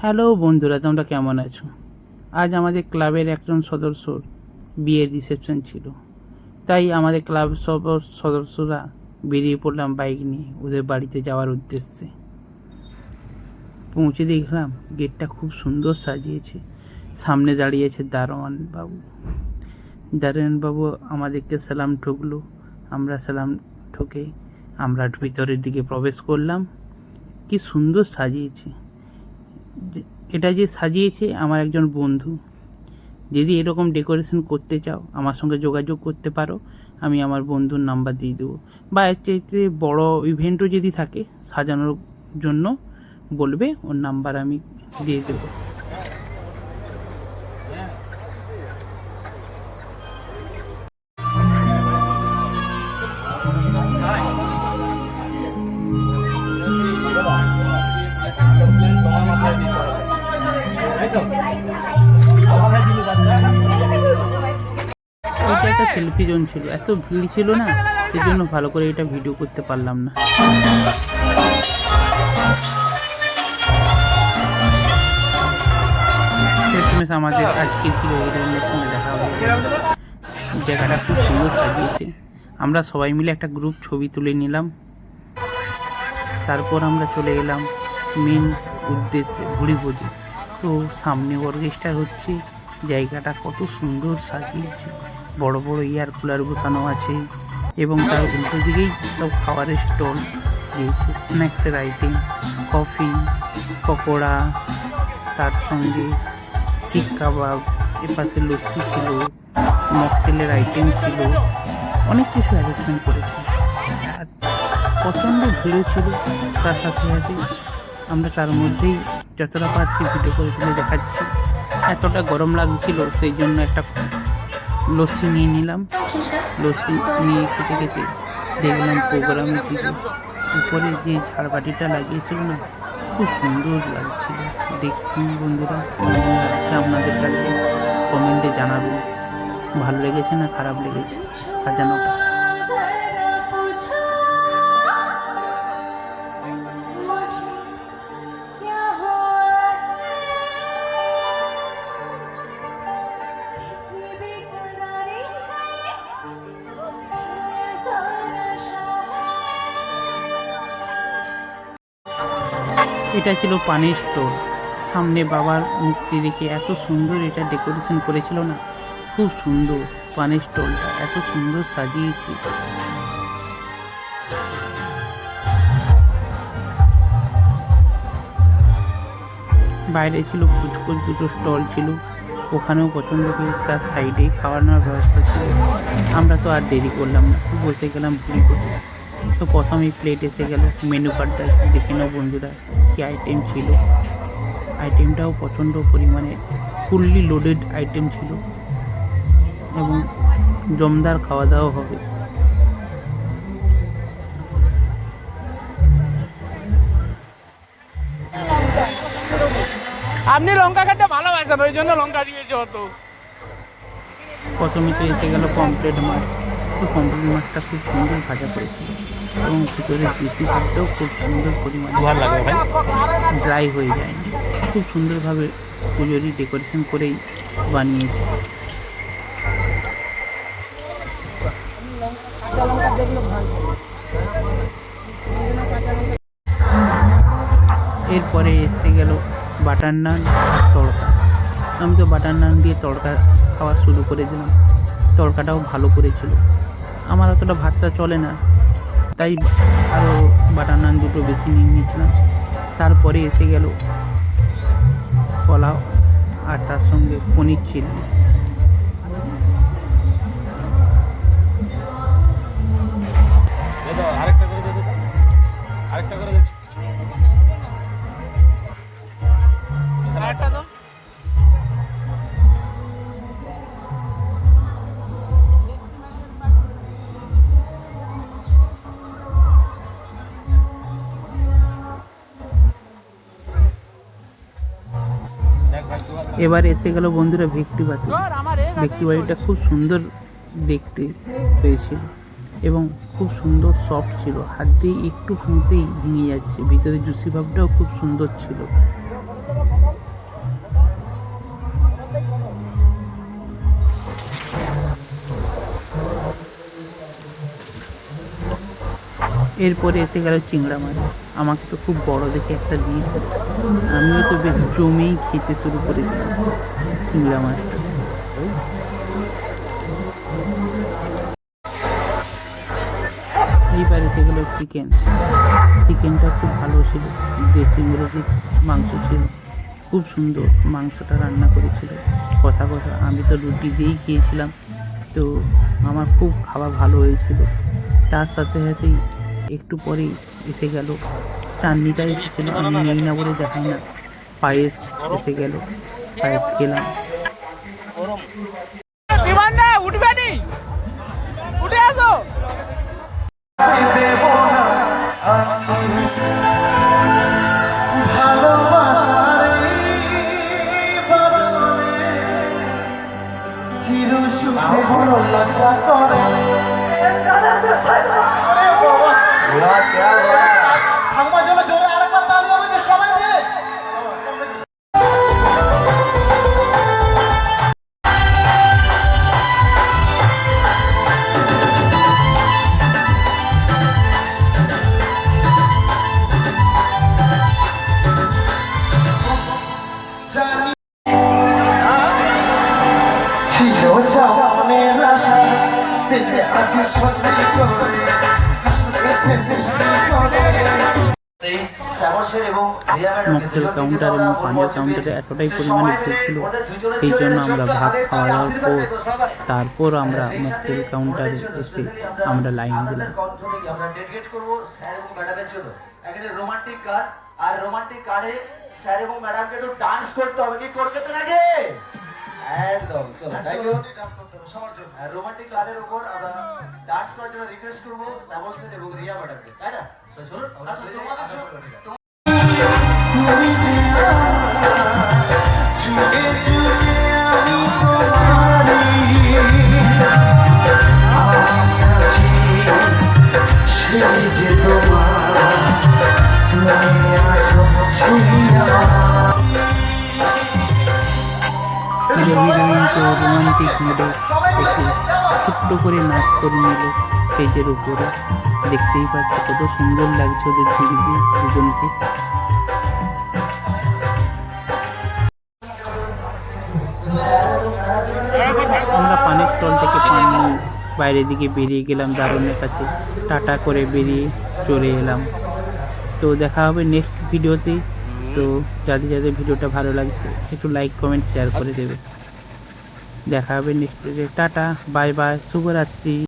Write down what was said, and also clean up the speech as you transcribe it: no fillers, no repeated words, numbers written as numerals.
Hello বন্ধুরা, তোমরা কেমন আছো? আজ আমাদের ক্লাবের একজন সদস্যর বিয়ের রিসেপশন ছিল, তাই আমাদের ক্লাব সব সদস্যরা বেরিয়ে পড়লাম বাইক নিয়ে ওদের বাড়িতে যাওয়ার উদ্দেশ্যে। পৌঁছে দেখলাম গেটটা খুব সুন্দর সাজিয়েছে। সামনে দাঁড়িয়েছে দারোয়ান বাবু আমাদেরকে সালাম ঠুকলো। আমরা সালাম ঠুকে আমরা ভিতরের দিকে প্রবেশ করলাম। কি সুন্দর সাজিয়েছে! এটা যে সাজিয়েছে আমার একজন বন্ধু। যদি এরকম ডেকোরেশন করতে চাও আমার সঙ্গে যোগাযোগ করতে পারো, আমি আমার বন্ধুর নাম্বার দিয়ে দেবো। বা এর চাইতে বড় ইভেন্টও যদি থাকে সাজানোর জন্য বলবে, ওর নাম্বার আমি দিয়ে দেবো। এটা একটা সেলফি জোন ছিল, এত ভিড় ছিল না, সেই জন্য ভালো করে এটা ভিডিও করতে পারলাম না। শেষমেশ আমাদের আজকের হিরোইনের সঙ্গে দেখা হয়েছে। জায়গাটা খুব সুন্দর সাজিয়েছে। আমরা সবাই মিলে একটা গ্রুপ ছবি তুলে নিলাম। তারপর আমরা চলে এলাম মেন উদ্দেশ্যে, ভুড়িভোজে। তো সামনে অর্কেস্ট্রা হচ্ছে। জায়গাটা কত সুন্দর সাজিয়েছে, বড় বড় এয়ার কুলার বসানো আছে এবং তার উল্টো দিকেই সব খাবারের স্টল দিয়েছে, স্ন্যাক্সের আইটেম, কফি, পকোড়া, তার সঙ্গে শিক কাবাব, এপাশে লস্যি ছিল, মকটেলের আইটেম ছিল, অনেক কিছু অ্যারেঞ্জমেন্ট করেছে। আর প্রচণ্ড ভিড়ও ছিল। তার সাথে সাথে আমরা তার মধ্যেই যতটা পারছি ভিডিও করে তুলে দেখাচ্ছি। এতটা গরম লাগছিল, সেই জন্য একটা লস্যি নিয়ে নিলাম। লস্যি নিয়ে খেতে খেতে দেখলাম প্রোগ্রামের দিকে উপরে যে ঝাড়বাতিটা লাগিয়েছিল না, খুব সুন্দর লাগছিল দেখছি। বন্ধুরা, কেমন লাগছে আপনাদের কাছে কমেন্টে জানাবেন। ভালো লেগেছে না খারাপ লেগেছে সাজানোটা? এটা ছিল পানির স্টোর। সামনে বাবার মূর্তি রেখে এত সুন্দর এটা ডেকোরেশন করেছিল না, খুব সুন্দর। পানির স্টোরটা এত সুন্দর সাজিয়েছে। বাইরে ছিল ফুচকুর দুটো স্টল ছিল, ওখানেও পছন্দ করে তার সাইডেই খাওয়ানোর ব্যবস্থা ছিল। আমরা তো আর দেরি করলাম না, তো বসে গেলাম ভুড়িভোজে। তো প্রথমেই প্লেট এসে গেল। মেনু কার্ডটা একটু দেখে নাও বন্ধুরা, কী আইটেম ছিল। আইটেমটাও প্রচণ্ড পরিমাণে ফুললি লোডেড আইটেম ছিল এবং জমদার খাওয়া দাওয়া হবে। আপনি লঙ্কা খেতে ভালোবাসেন, ওই জন্য লঙ্কা দিয়েছে অত। প্রথমে তো এসে গেল পমফ্রেট মাছ। তো পমফ্রেট মাছটা খুব সুন্দর ভাজা করেছিল এবং ভিতরে জুসি ভাবটাও খুব সুন্দর পরিমাণে ড্রাই হয়ে যায়নি। খুব সুন্দরভাবে পুজোরই ডেকোরেশন করেই বানিয়েছে। এরপরে এসে গেল বাটার নান আর তড়কা। আমি তো বাটার নান দিয়ে তড়কা খাওয়া শুরু করে দিলাম। তড়কাটাও ভালো করেছিল। আমার অতটা ভাতটা চলে না, তাই আরও বাটার নান দুটো বেশি নিয়ে নিয়েছিলাম। তারপরে এসে গেল পোলাও আর তার সঙ্গে পনির চিলি। এবার এসে গেল বন্ধুরা ভেটকি বাতি। ভেটকি বাড়িটা খুব সুন্দর দেখতে হয়েছিল এবং খুব সুন্দর সফট ছিল, হাত দিয়ে একটু ভাঙতেই ভেঙে যাচ্ছে। ভিতরে জুসি ভাবটাও খুব সুন্দর ছিল। এরপরে এসে গেল চিংড়া মাছ। আমাকে তো খুব বড় দেখে একটা দিয়েছে, আমিও তো বেশ জমেই খেতে শুরু করে দিলাম চিংড়া মাছটা। এইবার এসে গেল চিকেন। চিকেনটা খুব ভালো ছিল, দেশি মুরগির মাংস ছিল, খুব সুন্দর মাংসটা রান্না করেছিল, কষা কষা। আমি তো রুটি দিয়েই খেয়েছিলাম, তো আমার খুব খাওয়া ভালো হয়েছিল। তার সাথে সাথেই একটু পরেই এসে গেল চাটনিটা এসেছিলো, আমি নেই না বলে দেখাই না। পায়েস এসে গেল, পায়েস খেলাম। বিমানটা উঠবে নি, উঠে আসো। ঠাকুমার জন্য জোরে আরেকবার তালি হবে তো সবাই মিলে। ছিল জানের আশা দিলে আজ সত্যি করে হাসতেছে মিষ্টি করে। মকটেল কাউন্টার এবং পানীয় কাউন্টারে এতটাই পরিমাণে ভিড় ছিল, সেই জন্য আমরা ভাত খাওয়া দাওয়ার পর তারপর আমরা মকটেল কাউন্টারে এসে আমরা লাইন দিলাম। আমরা ডেডিকেট করব স্যার এবং ম্যাডামের জন্য। এখানে রোমান্টিক কার্ড, আর রোমান্টিক কার্ডে স্যার এবং ম্যাডামকে একটু ডান্স করতে হবে। কি করবে তো নাকি? একদম চলো, তাই তো ডান্স করতে হবে সবার জন্য। আর রোমান্টিক কার্ডের উপর আমরা ডান্স করার জন্য রিকোয়েস্ট করব শ্যামল স্যার এবং রিয়া ম্যাডামকে, তাই না? চলুন আসো তোমাদের জন্য। তুমি যে যুগে যুগে আমি তোমারই, আমি আছি সেই যে তোমার, তুমি আছো সেই আমার। হিরোইন তো রোমান্টিক মোডে একটু ছোট্ট করে নাচ করে নিল স্টেজের উপরে। দেখতেই পাচ্ছি কত সুন্দর লাগছে ওদের দুজনকে। আমরা পানের স্টল থেকে পান নিয়ে বাইরের দিকে বেরিয়ে গেলাম দারুণের কাছে, টাটা করে বেরিয়ে চলে এলাম। তো দেখা হবে নেক্সট ভিডিওতে। তো যাদের যাদের ভিডিওটা ভালো লাগছে একটু লাইক কমেন্ট শেয়ার করে দেবে। দেখা হবে next video. Tata, bye bye, শুভরাত্রি।